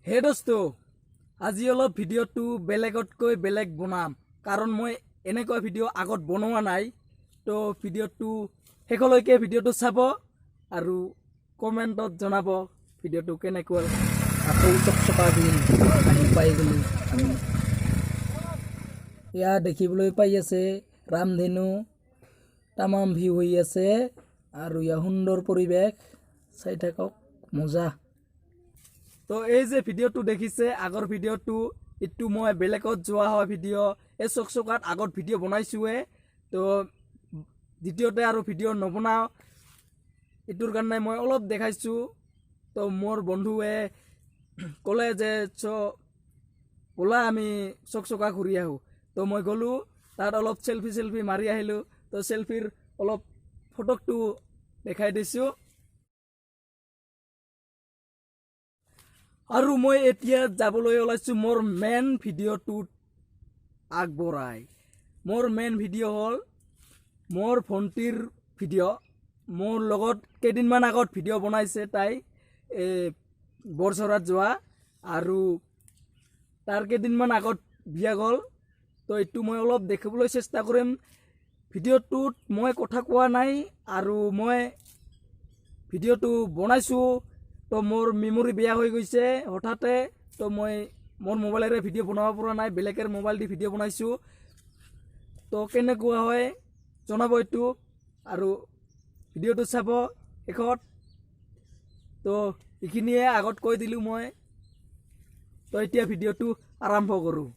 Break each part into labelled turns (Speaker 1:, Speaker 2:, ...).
Speaker 1: হে দোস্ত আজি অলপ ভিডিওটো বেলেগতকৈ বেলেগ বনাম কাৰণ মই এনেকুৱা ভিডিও আগত বনোৱা নাই তো ভিডিওটো শেষলৈকে ভিডিওটো চাব আৰু কমেন্টত জনাব ভিডিওটো কেনেকুৱা
Speaker 2: আকৌ চকচকা দিন আহি পাই গ'লো আমি এয়া দেখিবলৈ পাই আছে ৰামধেনু তামাম ভিউ হৈ আছে আৰু ইয়া সুন্দৰ পৰিৱেশ চাই থাকক মজা।
Speaker 1: তো এই যে ভিডিওটো দেখিছে আগৰ ভিডিওটো ইটো মই বেলেগত যোৱা হয় ভিডিও এই চকচকাত আগত ভিডিও বনাইছোৱে তো দ্বিতীয়তে আৰু ভিডিও নবনাও ইটোৰ কাৰণে মই অলপ দেখাইছো তো মোৰ বন্ধুৱে ক'লে যে ব'লা আমি চকচকা ঘূৰি আহোঁ তো মই গ'লোঁ তাত অলপ চেলফি মাৰি আহিলোঁ তো চেলফিৰ অলপ ফটোকটো দেখাই দিছোঁ আৰু মই এতিয়া যাবলৈ ওলাইছোঁ মোৰ মেইন ভিডিওটোত আগবঢ়াই মোৰ মেইন ভিডিও হ'ল মোৰ ভণ্টিৰ ভিডিও মোৰ লগত কেইদিনমান আগত ভিডিও বনাইছে তাই বৰচৰাত যোৱা আৰু তাৰ কেইদিনমান আগত বিয়া গ'ল তো এইটো মই অলপ দেখিবলৈ চেষ্টা কৰিম ভিডিওটোত মই কথা কোৱা নাই আৰু মই ভিডিওটো বনাইছোঁ তো মোৰ মেমৰি বেয়া হৈ গৈছে হঠাতে তো মই মোৰ মোবাইলেৰে ভিডিও বনাব পৰা নাই বেলেগৰ মোবাইল দি ভিডিও বনাইছোঁ তো কেনেকুৱা হয় জনাব এইটো আৰু ভিডিওটো চাব শেষত তো এইখিনিয়ে আগত কৈ দিলোঁ মই তো এতিয়া ভিডিওটো আৰম্ভ কৰোঁ।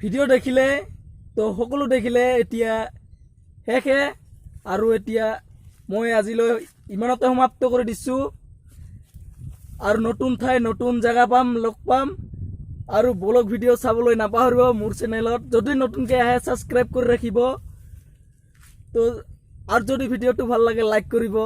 Speaker 1: ভিডিও দেখিলে তো সকলো দেখিলে এতিয়া শেষে আৰু এতিয়া মই আজিলৈ ইমানতে সমাপ্ত কৰি দিছোঁ আৰু নতুন ঠাই নতুন জেগা পাম লগ পাম আৰু ব্লগ ভিডিও চাবলৈ নাপাহৰিব মোৰ চেনেলত যদি নতুনকৈ আহে ছাবস্ক্ৰাইব কৰি ৰাখিব তো আৰু যদি ভিডিওটো ভাল লাগে লাইক কৰিব।